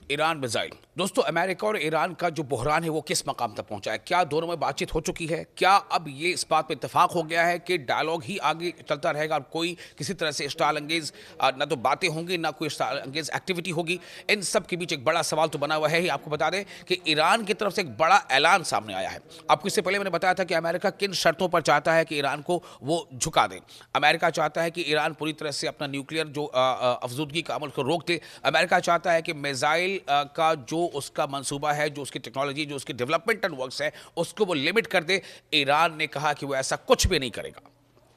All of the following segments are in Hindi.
Iran missile. दोस्तों, अमेरिका और ईरान का जो बहरान है वो किस मकाम तक पहुंचा है? क्या दोनों में बातचीत हो चुकी है? क्या अब ये इस बात पे इत्तेफाक हो गया है कि डायलॉग ही आगे चलता रहेगा और कोई किसी तरह से स्टाइल अंगेज ना तो बातें होंगी ना कोई स्टाइल अंगेज एक्टिविटी होगी? इन सब के बीच एक बड़ा सवाल तो बना हुआ है ही। आपको बता दें कि ईरान की तरफ से एक बड़ा ऐलान सामने आया है। आपको इससे पहले मैंने बताया था कि अमेरिका किन शर्तों पर चाहता है कि ईरान को वो झुका दे। अमेरिका चाहता है कि ईरान पूरी तरह से अपना न्यूक्लियर जो अफजूदगी का अमल को रोक दे। अमेरिका चाहता है कि मिसाइल का जो उसका मंसूबा है, जो उसकी टेक्नोलॉजी, जो उसकी डेवलपमेंटल वर्क्स है, उसको वो लिमिट कर दे। ईरान ने कहा कि वो ऐसा कुछ भी नहीं करेगा।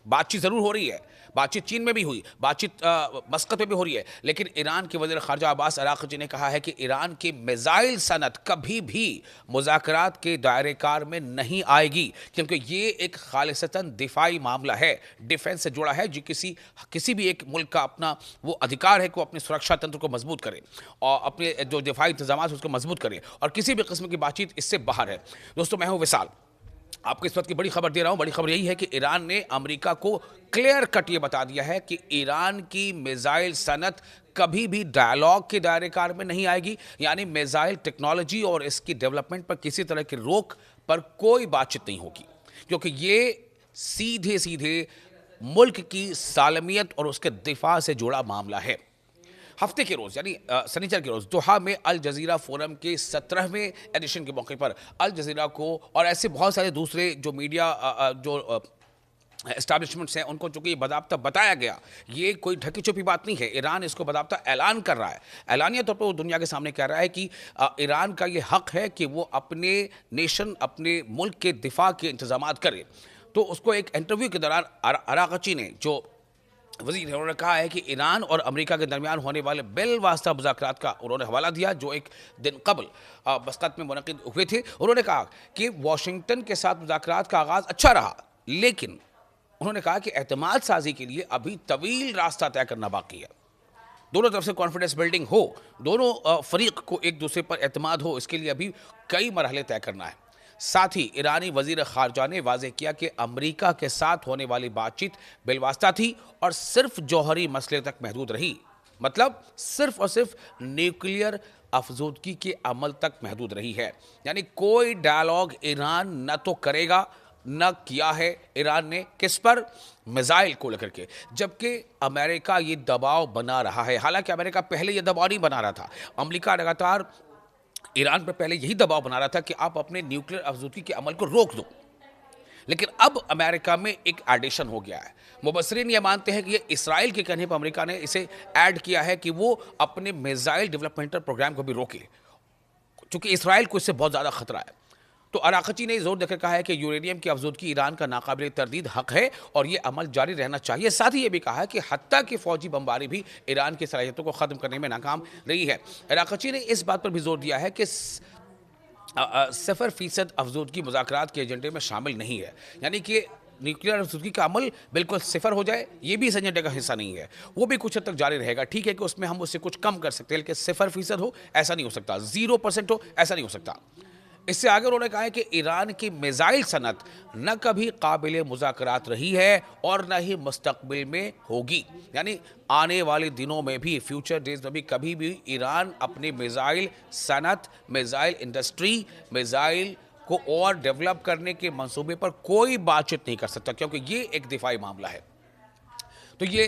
बातचीत जरूर हो रही है, बातचीत चीन में भी हुई, बातचीत मस्कत में भी हो रही है, लेकिन ईरान के वज़ीर ख़ारजा अब्बास अराक़ची ने कहा है कि ईरान की मिसाइल सनत कभी भी मुज़ाकरात के दायरेकार में नहीं आएगी, क्योंकि ये एक खालिसतन दिफाई मामला है, डिफेंस से जुड़ा है, जो किसी भी एक मुल्क का अपना वो अधिकार है कि वो अपने सुरक्षा तंत्र को मजबूत करे और अपने जो दिफाई इंतजाम उसको मजबूत करे, और किसी भी किस्म की बातचीत इससे बाहर है। दोस्तों, मैं हूँ विशाल, आपको इस वक्त की बड़ी खबर दे रहा हूं। बड़ी खबर यही है कि ईरान ने अमेरिका को क्लियर कट ये बता दिया है कि ईरान की मिसाइल सनत कभी भी डायलॉग के दायरेकार में नहीं आएगी, यानी मिसाइल टेक्नोलॉजी और इसकी डेवलपमेंट पर किसी तरह की रोक पर कोई बातचीत नहीं होगी, क्योंकि ये सीधे सीधे मुल्क की सालमियत और उसके दिफा से जुड़ा मामला है। हफ्ते के रोज़ यानी शनिचर के रोज़ दोहा में अल जज़ीरा फोरम के 17वें एडिशन के मौके पर अल जज़ीरा को और ऐसे बहुत सारे दूसरे जो मीडिया जो एस्टैब्लिशमेंट्स हैं उनको चूंकि बाज़ाब्ता बताया गया, ये कोई ढकी छुपी बात नहीं है। ईरान इसको बाज़ाब्ता ऐलान कर रहा है, ऐलानिया तौर पर वो दुनिया के सामने कह रहा है कि ईरान का ये हक़ है कि वो अपने नेशन, अपने मुल्क के दिफा के इंतजाम करे। तो उसको एक इंटरव्यू के दौरान अराग़ची ने, जो वज़ीर है, उन्होंने कहा है कि ईरान और अमेरिका के दरमियान होने वाले बिलवास्ता मुज़ाकरात का उन्होंने हवाला दिया, जो एक दिन कबल मस्कत में मुनक़िद हुए थे। उन्होंने कहा कि वाशिंगटन के साथ मुज़ाकरात का आगाज़ अच्छा रहा, लेकिन उन्होंने कहा कि एतमाद साजी के लिए अभी तवील रास्ता तय करना बाकी है। दोनों तरफ से कॉन्फिडेंस बिल्डिंग हो, दोनों फरीक को एक दूसरे पर एतमाद हो, इसके लिए अभी कई मरहले तय करना है। साथ ही ईरानी वज़ीर ख़ारजा ने वाज़ेह किया कि अमेरिका के साथ होने वाली बातचीत बिलवास्ता थी और सिर्फ जौहरी मसले तक महदूद रही, मतलब सिर्फ और सिर्फ न्यूक्लियर अफजूदगी के अमल तक महदूद रही है। यानी कोई डायलॉग ईरान न तो करेगा, न किया है ईरान ने। किस पर? मिसाइल को लेकर के, जबकि अमेरिका ये दबाव बना रहा है। हालांकि अमेरिका पहले ये दबाव नहीं बना रहा था, अमेरिका लगातार ईरान पर पहले यही दबाव बना रहा था कि आप अपने न्यूक्लियर अफजूदगी के अमल को रोक दो, लेकिन अब अमेरिका में एक एडिशन हो गया है। मुबस्सिरीन ये मानते हैं कि ये इसराइल के कहने पर अमेरिका ने इसे ऐड किया है कि वो अपने मिसाइल डेवलपमेंटल प्रोग्राम को भी रोके, क्योंकि इसराइल को इससे बहुत ज़्यादा खतरा है। तो अराक़ची ने जोर देकर कहा है कि यूरेनियम की अफजूदगी ईरान का नाकाबिल तरदीद हक है और ये अमल जारी रहना चाहिए। साथ ही ये भी कहा है कि हत्ता की फ़ौजी बमबारी भी ईरान की सलाहियतों को ख़त्म करने में नाकाम रही है। अराक़ची ने इस बात पर भी जोर दिया है कि 0% अफजूदगी मुज़ाकरात के एजेंडे में शामिल नहीं है, यानी कि न्यूक्लियर अफजूदगी का अमल बिल्कुल सिफर हो जाए, ये भी इस एजेंडे का हिस्सा नहीं है। वो भी कुछ हद तक जारी रहेगा। ठीक है कि उसमें हम उससे कुछ कम कर सकते हैं, लेकिन 0% हो ऐसा नहीं हो सकता, 0% हो ऐसा नहीं हो सकता। इससे आगे उन्होंने कहा है कि ईरान की मिसाइल सनत न कभी काबिल मुज़ाकरात रही है और न ही मुस्तकबिल में होगी, यानी आने वाले दिनों में भी, फ्यूचर डेज में भी कभी भी ईरान अपनी मिसाइल सनत, मिसाइल इंडस्ट्री, मिसाइल को और डेवलप करने के मंसूबे पर कोई बातचीत नहीं कर सकता, क्योंकि ये एक दिफाई मामला है। तो ये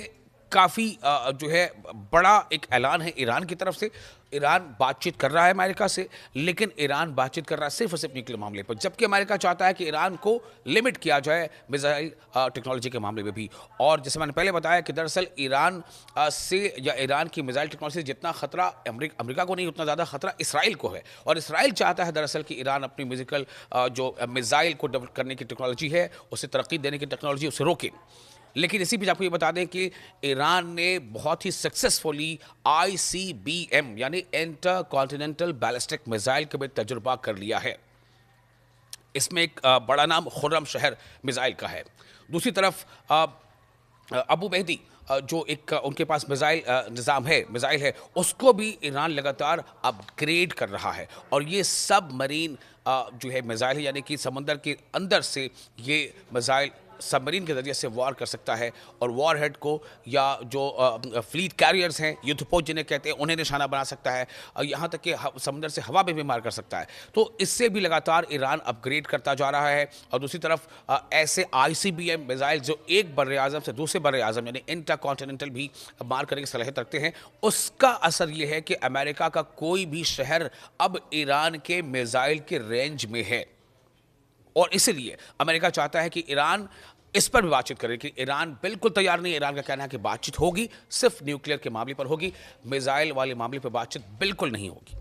काफ़ी जो है बड़ा एक ऐलान है ईरान की तरफ से। ईरान बातचीत कर रहा है अमेरिका से, लेकिन ईरान बातचीत कर रहा है सिर्फ और सिर्फ न्यूक्लियर मामले पर, जबकि अमेरिका चाहता है कि ईरान को लिमिट किया जाए मिसाइल टेक्नोलॉजी के मामले में भी। और जैसे मैंने पहले बताया कि दरअसल ईरान से या ईरान की मिसाइल टेक्नोलॉजी से जितना खतरा अमेरिका को नहीं, उतना ज़्यादा खतरा इसराइल को है। और इसराइल चाहता है दरअसल कि ईरान अपनी म्यूजिकल जो मिसाइल को डेवलप करने की टेक्नोलॉजी है, उसे तरक्की देने की टेक्नोलॉजी, उसे रोके। लेकिन इसी बीच आपको ये बता दें कि ईरान ने बहुत ही सक्सेसफुली ICBM यानी इंटर कॉन्टिनेंटल बैलिस्टिक मिसाइल का भी तजुर्बा कर लिया है। इसमें एक बड़ा नाम खुर्रम शहर मिसाइल का है। दूसरी तरफ अबू मेहदी जो एक उनके पास मिसाइल मिसाइल है, उसको भी ईरान लगातार अपग्रेड कर रहा है। और ये सब मरीन जो है मिसाइल है, यानी कि समंदर के अंदर से ये मिसाइल सबमरीन के ज़रिए से वार कर सकता है और वॉर हेड को या जो फ्लीट कैरियर्स हैं, युद्धपोत जिन्हें कहते हैं, उन्हें निशाना बना सकता है और यहाँ तक कि समुद्र से हवा में भी मार कर सकता है। तो इससे भी लगातार ईरान अपग्रेड करता जा रहा है और दूसरी तरफ ऐसे ICBM मिसाइल जो एक बर्रे आज़म से दूसरे बर्रे आज़म यानी इंटरकॉन्टिनेंटल भी मार करने की सलाहियत रखते हैं, उसका असर यह है कि अमेरिका का कोई भी शहर अब ईरान के मिसाइल के रेंज में है और इसलिए अमेरिका चाहता है कि ईरान इस पर भी बातचीत करे कि ईरान बिल्कुल तैयार नहीं है। ईरान का कहना है कि बातचीत होगी, सिर्फ न्यूक्लियर के मामले पर होगी, मिसाइल वाले मामले पर बातचीत बिल्कुल नहीं होगी।